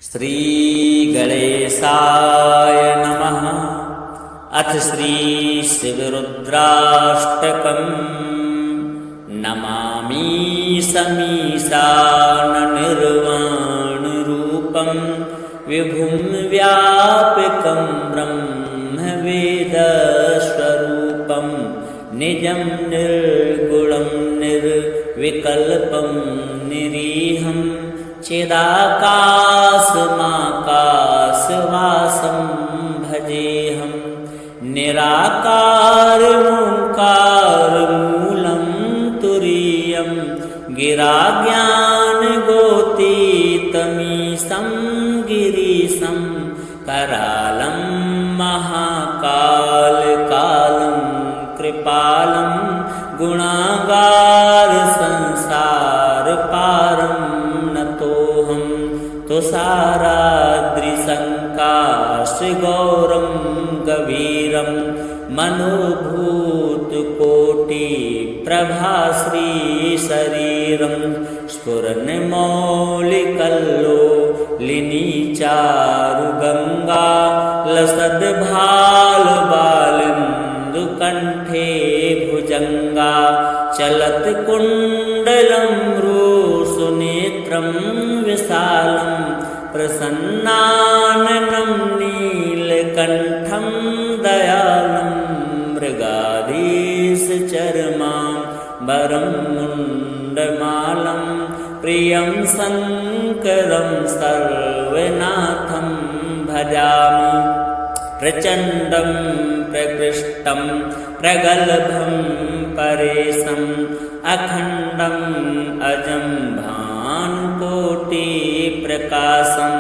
श्रीगणेशाय नमः। अथ श्रीशिवरुद्राष्टकम्। नमामि समीशाननिर्वाणरूपं विभुं व्यापकं ब्रह्मवेदस्वरूपं निजं निर्गुणं निर्विकल्पं निरीहं चिदाकाशमाकाशवासं भजेऽहं। निराकारमोङ्कारमूलं तुरीयं गिराज्ञानगोतीतमीशं गिरीशं करालं महाकालकालं कृपालं गुणागारसंसारपारं नतोऽहं तुषाराद्रिसङ्काशगौरं गभीरं मनोभूतकोटिप्रभाश्रीशरीरं स्फुरन्मौलिकल्लोलिनीचारुगङ्गा लसद्भालबालिन्दुकण्ठे भुजङ्गा चलत्कुण्डलं रुसुनेत्रं विशालं प्रसन्नाननं नीलकण्ठं दयालं मृगाधीशचर्माम्बरं मुण्डमालं प्रियं शङ्करं सर्वनाथं भजामि। प्रचण्डं प्रकृष्टं प्रगल्भं परेशम् अखण्डम् अजं भानुकोटिप्रकाशं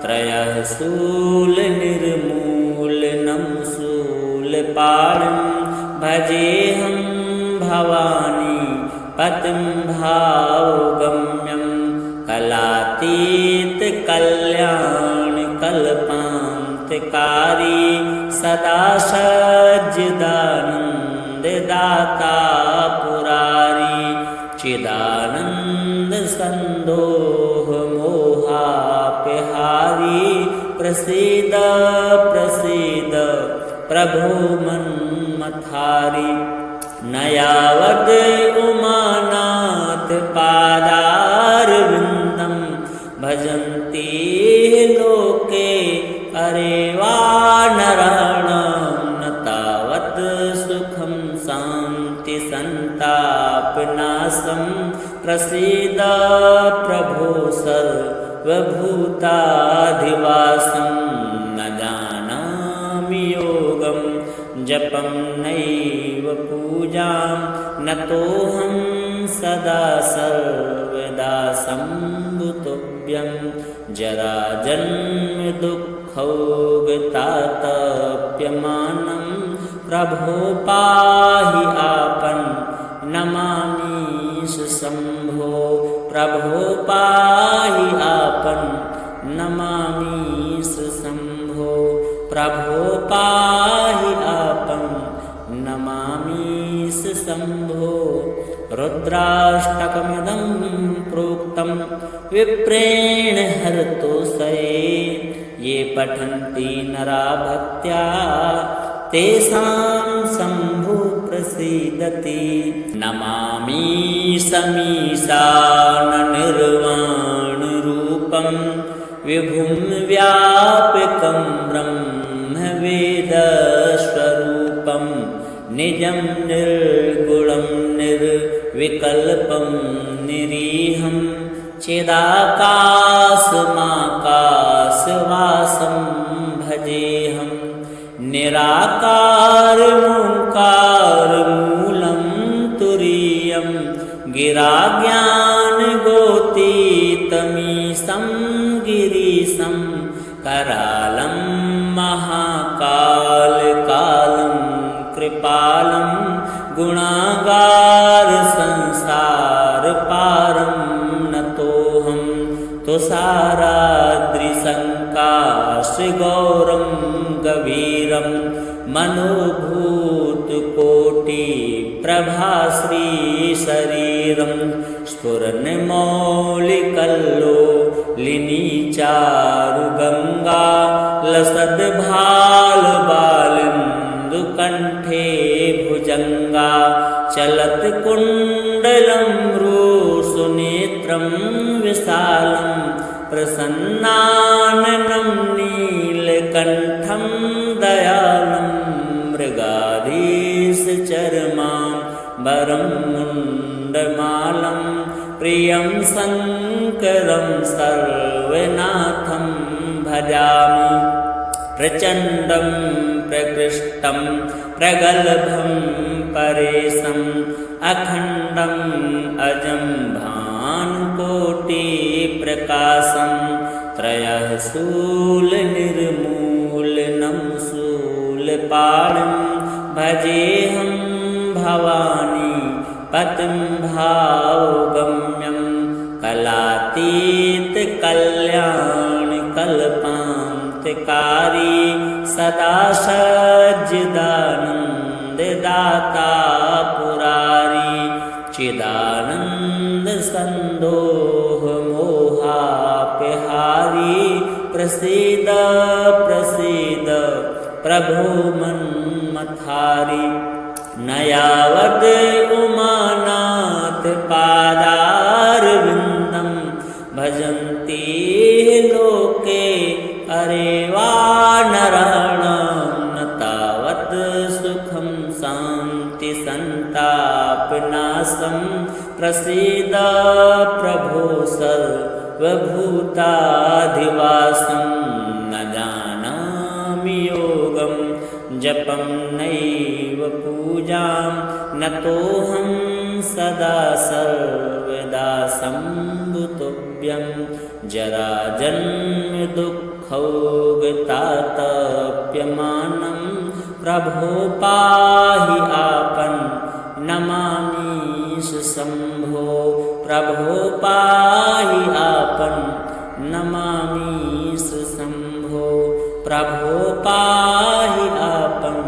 त्रयः शूलनिर्मूलनं शूलपाणिं भजेऽहं भवानी पतिं भावगम्यं कलातीतकल्याणकल्पान्तकारी सदा सज्जिदानन्ददाता पुरारी चिदानन्दसन्दोहमोहापहारी प्रसीद प्रसीद प्रभो मन्मथारी। न यावद् उमानाथ पादारविन्दं भजन्ति लोके अरे वा नराणां न तावत् सुखं शान्ति सन्तापनाशं प्रसीद प्रभो सर्वभूताधिवासं। न जानामि योगं जपं नैव पूजां नतोऽहं सदा सर्वदा सम्भुतोऽभ्यं जराजन्मदुःखौगतातप्यमानं प्रभो पाहि आपन् नमामीश शम्भो प्रभो पाहि आपन् नमामीश शम्भो प्रभो पाहि आपन् नमामीश शम्भो। रुद्राष्टकमिदं प्रोक्तं विप्रेण हरतोषये ये पठन्ति नरा भक्त्या तेषां शम्भु प्रसीदति। नमामि समीशाननिर्वाणरूपं विभुं व्यापकं ब्रह्मवेदस्वरूपं निजं निर्गुणं निर्विकल्पं निरीहं चिदाकाशमाकाशवासं भजेऽहं। निराकारमोङ्कारमूलं तुरीयं गिराज्ञानगोतीतमीशं गिरीशं करालं महाकालकालं कृपालं गुणागारसंसारपारं नतोऽहं तुषाराद्रिसङ्काशगौरं संकाशगौरं गभीरं मनोभूतकोटिप्रभाश्रीशरीरं स्फुरन्मौलिकल्लोलिनीचारुगङ्गा लसद्भालबालिन्दुकण्ठे भुजङ्गा चलत्कुण्डलं रुसुनेत्रं विशालं प्रसन्नाननं नीलकण्ठं दयालं मृगाधीशचर्माम्बरं मुण्डमालं प्रियं शङ्करं सर्वनाथं भजामि प्रचण्डं प्रकृष्टं प्रगल्भं परेशम् अखण्डम् अजं भानुकोटिप्रकाशं त्रयः शूलनिर्मूलनं शूलपाणिं भजेऽहं भवानी पतिं भावगम्यं कलातीतकल्याणकल्पान्तिकारी सदा सज्जिदानन्ददाता पुरारी चिदानन्दसन्दोहमोहापहारी प्रसीद प्रसीद प्रभो मन्मथारी न यावद् उमानाथ पादारविन्दं भजन्ति लोके अरे वा नराणां न तावत् सुखं शान्ति सन्तापनाशं प्रसीद प्रभो सर्वभूताधिवासं न जानामि योगं जपं नैव पूजां नतोऽहं सदा सर्वदा सम्भुतोऽभ्यं जराजन्मदुःखौगतातप्यमानं प्रभो पाहि आपन् नमामीश शम्भो प्रभो पाहि आपन् नमामीश शम्भो प्रभो पाहि आपन्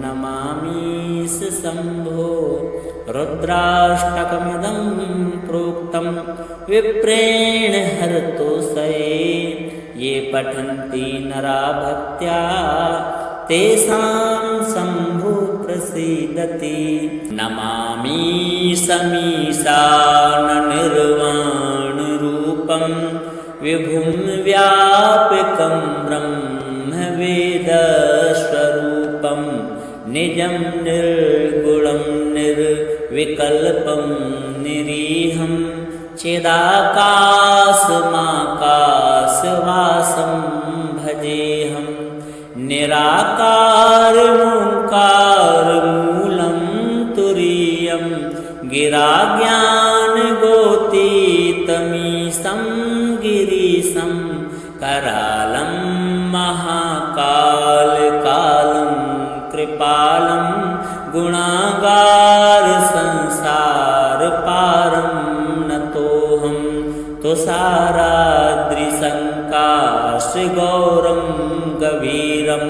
नमामीश शम्भो रुद्राष्टकमिदं प्रोक्तं विप्रेण हरतोषये ये पठन्ति नरा भक्त्या तेषां शम्भु प्रसीदति नमामि समीशाननिर्वाणरूपं विभुं व्यापकं ब्रह्मवेदस्वरूपं निजं निर्गुणं निर्विकल्पं निरीहं चिदाकाशमाकाशवासं भजेऽहं निराकारमोङ्कारमूलं तुरीयं गिराज्ञानगोतीतमीशं गिरीशं करालं महाकालकालं कृपालं गुणागारसंसारपारं नतोऽहं तुषाराद्रिसङ्काशगौरं गभीरं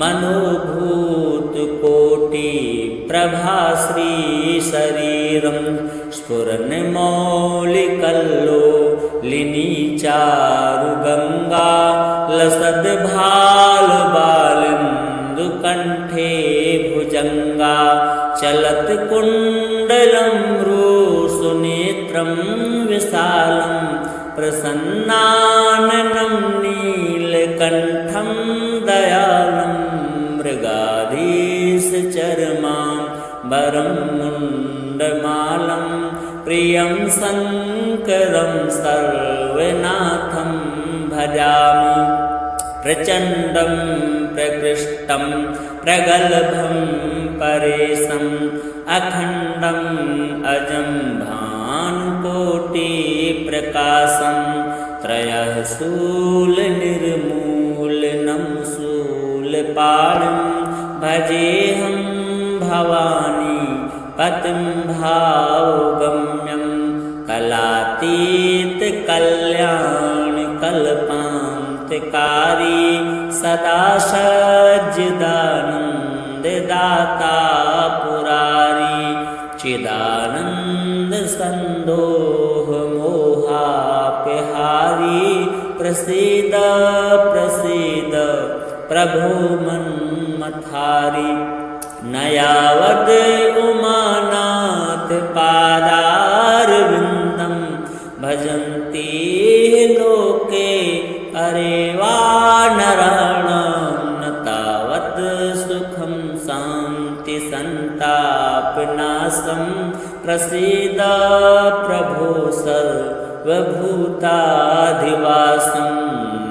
मनोभूतकोटिप्रभाश्रीशरीरं स्फुरन्मौलिकल्लोलिनीचारुगङ्गा लसद्भालबालिन्दुकण्ठे भुजङ्गा चलत्कुण्डलं रुसुनेत्रं विशालं प्रसन्नाननं नीलकण्ठं दयालं मृगाधीशचर्माम्बरं मुण्डमालं प्रियं शङ्करं सर्वनाथं भजामि प्रचण्डं प्रकृष्टं प्रगल्भं परेशम् अखण्डम् अजं भानुकोटिप्रकाशं त्रयः शूलनिर्मूलनं शूलपाणिं भजेऽहं भवानी पतिं भावगम्यं कलातीतकल्याणकल्पान्त सदा सच्चिदानन्ददाता पुरारी चिदानन्द सन्दोह मोहापहारी प्रसीद प्रसीद प्रभो मन्मथारी न यावद् उमानाथ पादारविन्दं भजन्ति लोके अरे वा नराणां न तावत् सुखं शान्ति सन्तापनाशं प्रसीद प्रभो सर्वभूताधिवासं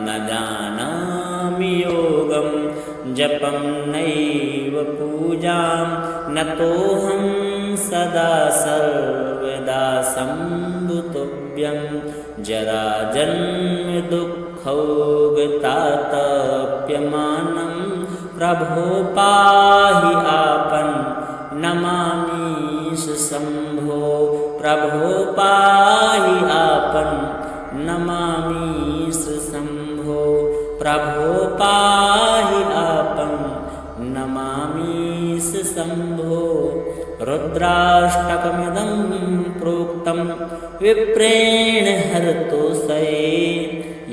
न जानामि योगं जपं नैव पूजां नतोऽहं सदा सर्वदा सम्भुतोऽभ्यं जराजन्म दुःखौगतातप्यमानं प्रभो पाहि आपन् नमामि शम्भो प्रभो पाहि आपन् नमामि शम्भो प्रभो पाहि आपन् नमामि शम्भो रुद्राष्टकमिदं प्रोक्तं विप्रेण हरतोषये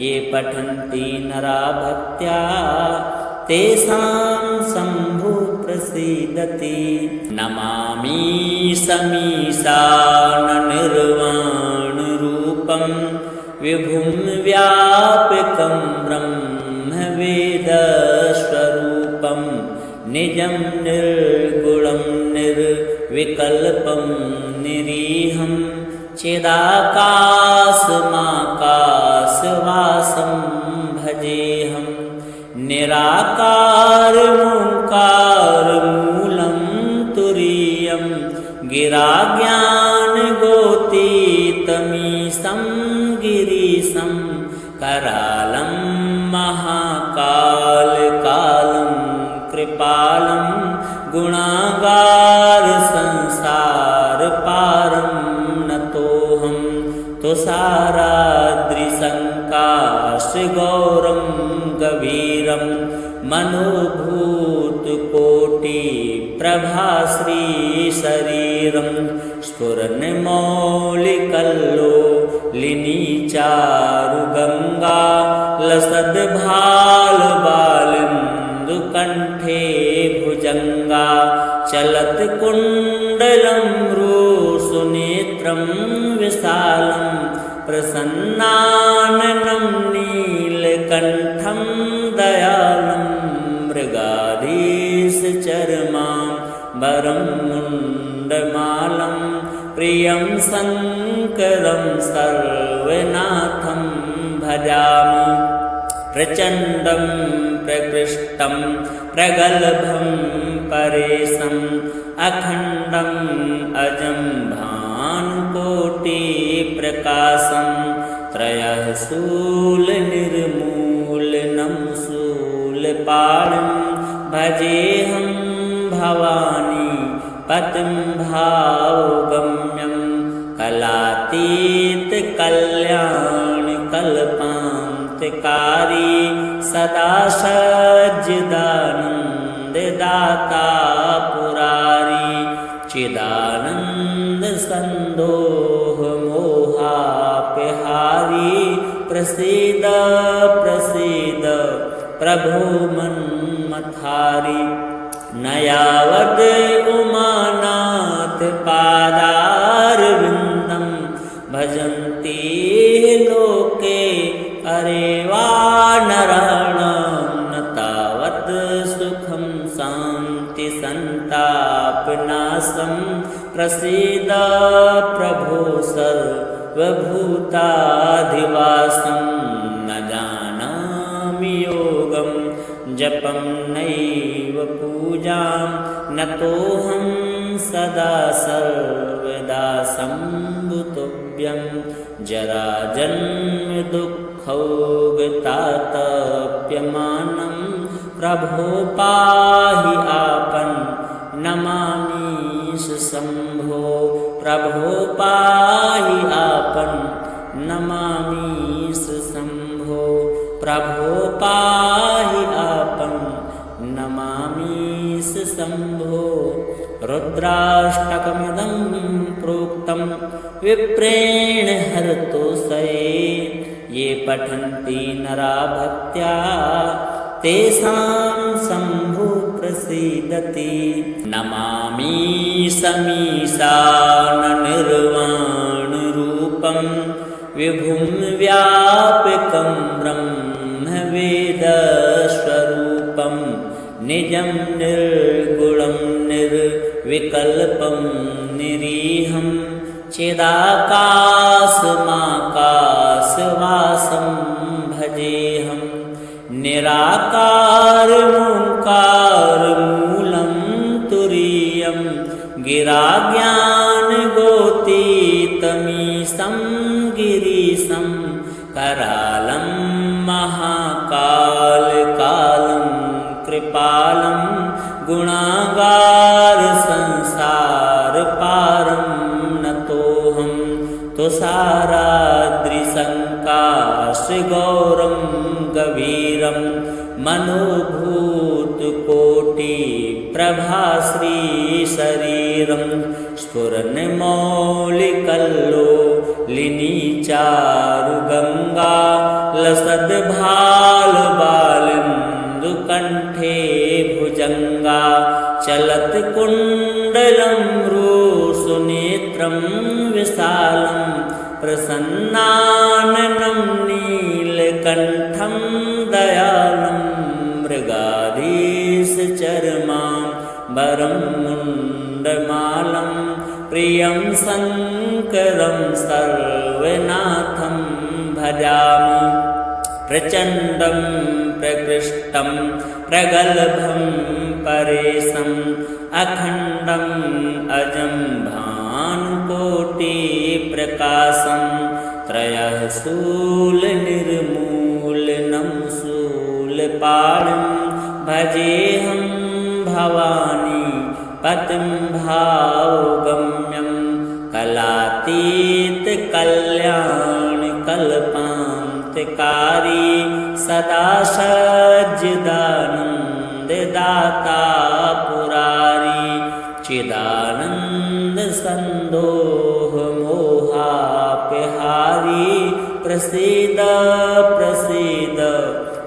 ये पठन्ति नरा भक्त्या तेषां शम्भु प्रसीदति नमामि समीशाननिर्वाणरूपं विभुं व्यापकं ब्रह्मवेदस्वरूपं निजं निर्गुणं निर्विकल्पं निरीहं चिदाकाशमाकाशवासं भजेऽहं निराकारमोङ्कारमूलं तुरीयं गिराज्ञानगोतीतमीशं गिरीशं करालं महाकालकालं कृपालं गुणागारसंसारपारं नतोऽहं तुषाराद्रिसङ्काशगौरं गभीरं मनोभूतकोटिप्रभाश्रीशरीरं स्फुरन्मौलिकल्लोलिनीचारुगङ्गा लसद्भालबालिन्दुकण्ठे भुजङ्गा चलत्कुण्डलं रुसुनेत्रं विशालं प्रसन्नाननं नीलकण्ठं दयालं मृगाधीशचर्माम्बरं मुण्डमालं प्रियं शङ्करं सर्वनाथं भजामि प्रचण्डं प्रकृष्टं प्रगल्भं परेशम् अखण्डम् अजं भानुकोटिप्रकाशं त्रयः शूलनिर्मूलनं शूलपाणिं भजेऽहं भवानी पतिं भावगम्यं कलातीतकल्याणकल्पान्तकारी सदा सच्चिदानन्ददाता पुरारी चिदानन्दसन्दोह मोहापहारी प्रसीद प्रसीद प्रभो मन्मथारी न यावद् उमानाथ पादारविन्दं भजन्ति लोके अरे वा नराणां न तावत् सुखं शान्ति सन्तापनाशं प्रसीद प्रभो सर्वभूताधिवासं न जानामि योगं जपं नैव पूजां नतोऽहं सदा सर्वदा सम्भुतोऽभ्यं जराजन्म दुःखौगतातप्यमानं प्रभो पाहि आपन् नमामि शम्भो प्रभो पाहि आपन् नमामि शम्भो प्रभो पाहि आपं नमामि शम्भो। रुद्राष्टकमिदं प्रोक्तं विप्रेण हरतोषये ये पठन्ति नरा भक्त्या तेषां शम्भु प्रसीदति। नमामि समीशाननिर्वाणरूपं विभुं व्यापकं ब्रह्मवेदस्वरूपं निजं निर्गुणं निर्विकल्पं निरीहं चिदाकाशमाकाशवासं भजेऽहं। निराकारमोङ्कारमूलं तुरीयं गिराज्ञानगोतीतमीशं गिरीशं करालं महाकालकालं कृपालं गुणागारसंसारपारं नतोऽहं तुषाराद्रिसङ्काशगौरं गभीरं मनोभूतकोटिप्रभाश्रीशरीरं स्फुरन्मौलिकल्लोलिनीचारुगङ्गा लसद्भालबालिन्दुकण्ठे भुजङ्गा चलत्कुण्डलं रुसुनेत्रं विशालं प्रसन्नाननं नीलकण्ठं दयालं मृगाधीशचर्माम्बरं मुण्डमालं प्रियं शङ्करं सर्वनाथं भजामि। प्रचण्डं प्रकृष्टं प्रगल्भं परेशम् अखण्डम् अजं भानुकोटिप्रकाशं त्रयः शूलनिर्मूलनं शूलपाणिं भजेऽहं भवानी पतिं भावगम्यं कलातीतकल्याणकल्पान्तकारी सदा सज्जिदानन्ददाता पुरारी चिदानन्दसन्दोहमोहापहारी प्रसीद प्रसीद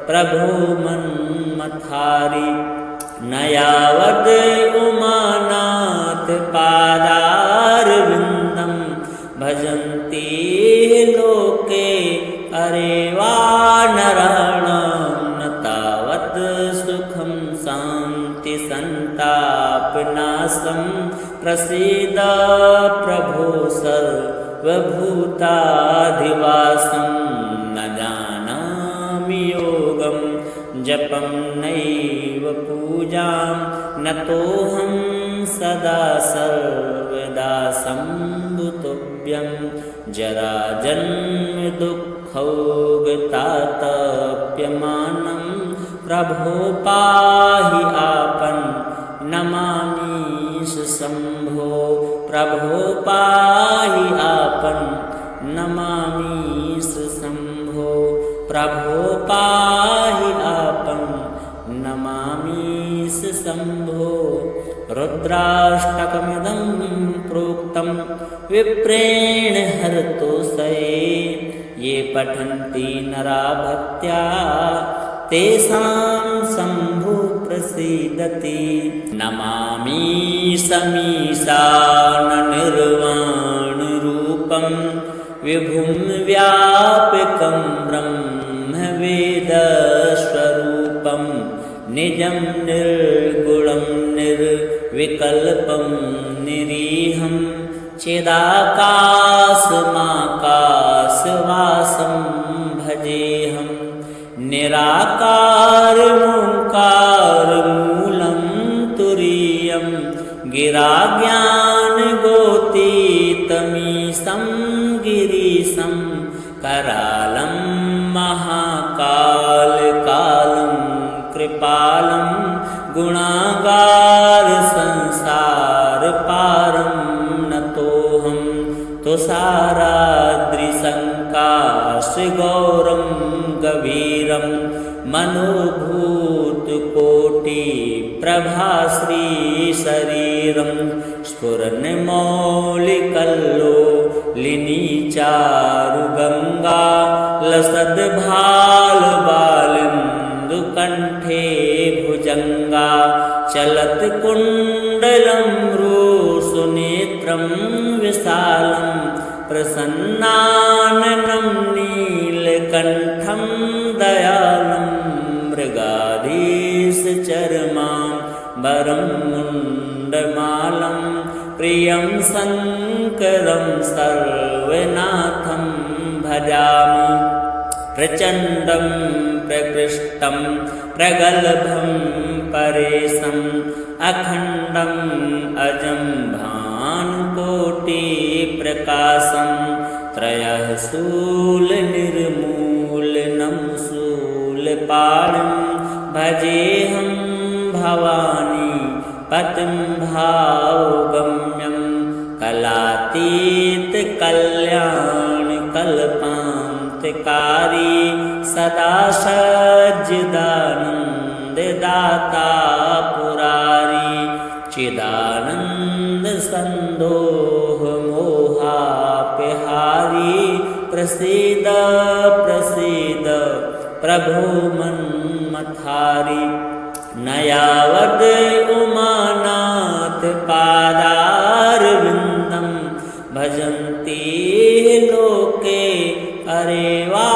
प्रभो मन्मथारी। न यावद् उमानाथ पादारविन्दं भजन्ति लोके अरे वा नराणां न तावत् सुखं शान्ति सन्तापनाशं प्रसीद प्रभो सर्वभूताधिवासं। न जानामि योगं जपं नैव पूजां नतोऽहं सदा सर्वदा सम्भुतोऽभ्यं जराजन्म दुःखौगतातप्यमानं प्रभो पाहि आपं नमामि शम्भो। प्रभो पाहि आपं नमामि शम्भो। प्रभो पाहि आपं नमामि शम्भो। रुद्राष्टकमिदं प्रोक्तं विप्रेण हरतोषये ये पठन्ति नरा भक्त्या तेषां शम्भु प्रसीदति। नमामि समीशाननिर्वाणरूपं विभुं व्यापकं ब्रह्मवेदस्वरूपं निजं निर्गुणं निर्विकल्पं निरीहं चिदाकाशमाकाशवासं भजेऽहं। निराकारमोङ्कारमूलं तुरीयं गिराज्ञानगोतीतमीशं गिरीशं करालं महाकालकालं कृपालं गुणागारसंसारपारं नतोऽहं तुषाराद्रिसङ्काशगौरं गभीरं शरीरं मनोभूतकोटि प्रभाश्री शरीरं स्फुरन्मौलिकल्लो लिनी चारुगंगा लसद्भालबालिन्दुकण्ठे भुजंगा चलत कुण्डलं रुसुनेत्रं विशालं प्रसन्नाननं नीलकण्ठं दयालं मृगाधीशचर्माम्बरं मुण्डमालं प्रियं शङ्करं सर्वनाथं भजामि प्रचण्डं प्रकृष्टं प्रगल्भं परेशम् अखण्डम् अजं भानुकोटिप्रकाशं त्रयः शूलनिर्मूलनं शूलपाणिं भजेऽहं भवानी पतिं भावगम्यं कलातीतकल्याणकल्पान्तकारी सदा सज्जिदानन्ददाता पुरारी चिदानन्दसन्दोहमोहापहारी प्रसीद प्रसीद प्रभो मन्मथारी न यावद् उमानाथ पादारविन्दं भजन्ति लोके अरे वा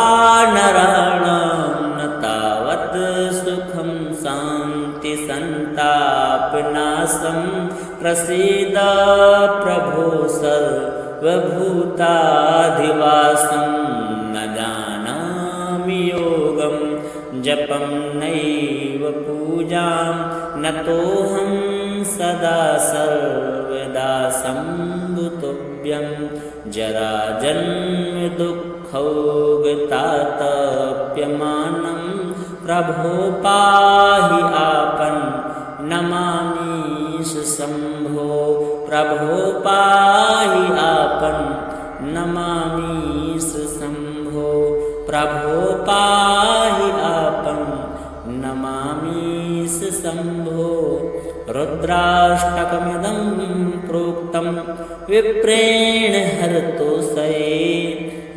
नराणां न तावत् सुखं शान्ति सन्तापनाशं प्रसीद प्रभो सर्वभूताधिवासं न जानामि योगं जपं नैव पूजां नतोऽहं सदा सर्वदा सम्भुतोऽभ्यं जराजन्म दुःखौगतातप्यमानं प्रभो पाहि आपन् नमामीश शम्भो प्रभो पाहि आपन् नमामीश शम्भो प्रभो पाहि आपन् नमामीश शम्भो रुद्राष्टकमिदं प्रोक्तं विप्रेण हरतोषये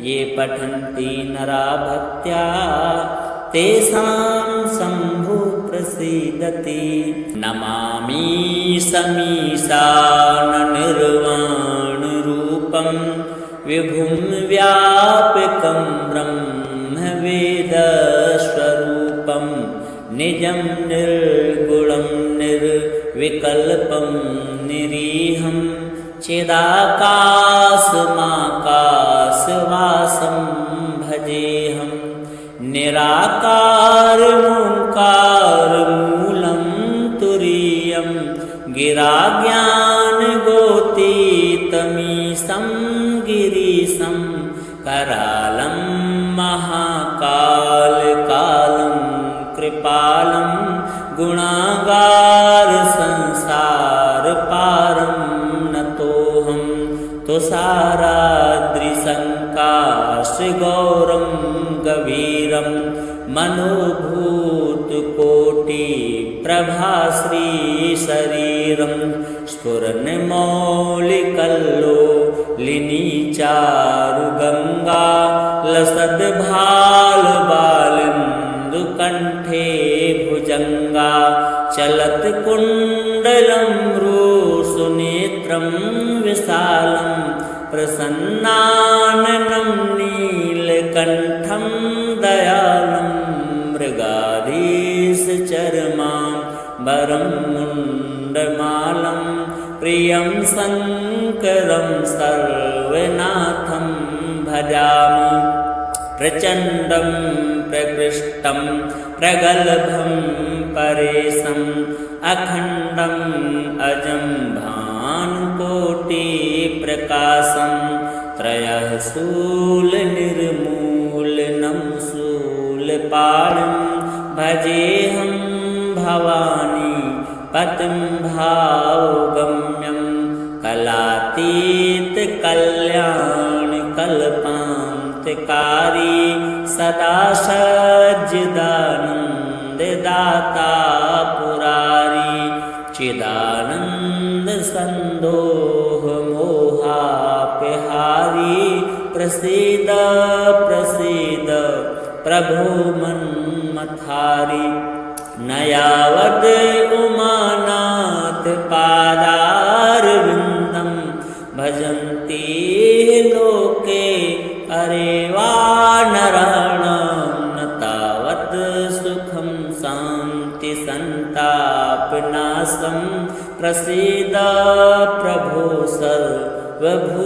ये पठन्ति नरा भक्त्या तेषां शम्भु प्रसीदति नमामि समीशाननिर्वाणरूपं विभुं व्यापकं ब्रह्मवेदस्वरूपं निजं निर्गुणं निर्विकल्पं निरीहं चिदाकाशमाकाशवासं भजेऽहं निराकारमोङ्कारमूलं तुरीयं गिराज्ञानगोतीतमीशं गिरीशं करालं महाकालकालं कृपालं गुणागारसंसारपारं नतोऽहं तुषाराद्रिसङ्काशगौरं गभीरं मनोभूतकोटिप्रभाश्रीशरीरं स्फुरन्मौलिकल्लो लिनी चारुगंगा लसद्भालबालिन्दुकण्ठे भुजंगा चलत कुण्डलं रुसुनेत्रं विशालं प्रसन्नाननं नीलकण्ठं दयालं मृगाधीशचर्माम्बरं मुण्डमालं प्रियं शङ्करं सर्वनाथं भजामि प्रचण्डं प्रकृष्टं प्रगल्भं परेशम् अखण्डम् अजं भानुकोटिप्रकाशं त्रयः शूलनिर्मूलनं शूलपाणिं भजेऽहं भवानी पतिं भावगम्यं कलातीतकल्याणकल्पान्त सदा सच्चिदानन्ददाता पुरारी चिदानन्द सन्दोह मोहापहारी प्रसीद प्रसीद प्रभो मन्मथारी नयावद उमानाथ पादारविन्दं भजन्ति लोके अरे वानराणां न तावत् सुखं शान्ति सन्तापनाशं प्रसीद प्रभो सर्वभूताधिवासं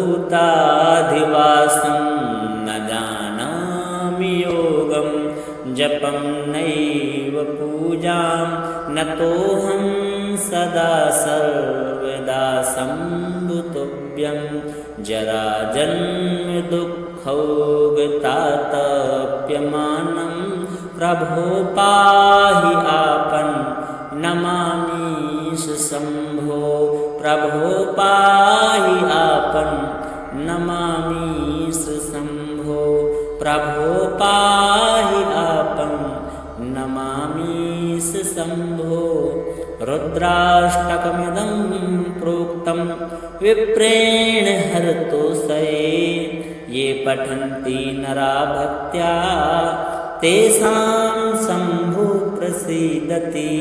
न जानामि योगं जपं नैव पूजां नतोऽहं सदा सर्वदा सम्भुतोऽभ्यं जराजन्म दुःखौगतातप्यमानं प्रभो पाहि आपन् नमामि शम्भो प्रभो पाहि आपन् नमामि शम्भो प्रभो पाहि आपन् नमामि शम्भो रुद्राष्टकमिदं प्रोक्तं विप्रेण हरतोषये ये पठन्ति नरा भक्त्या तेषां शम्भो प्रसीदति।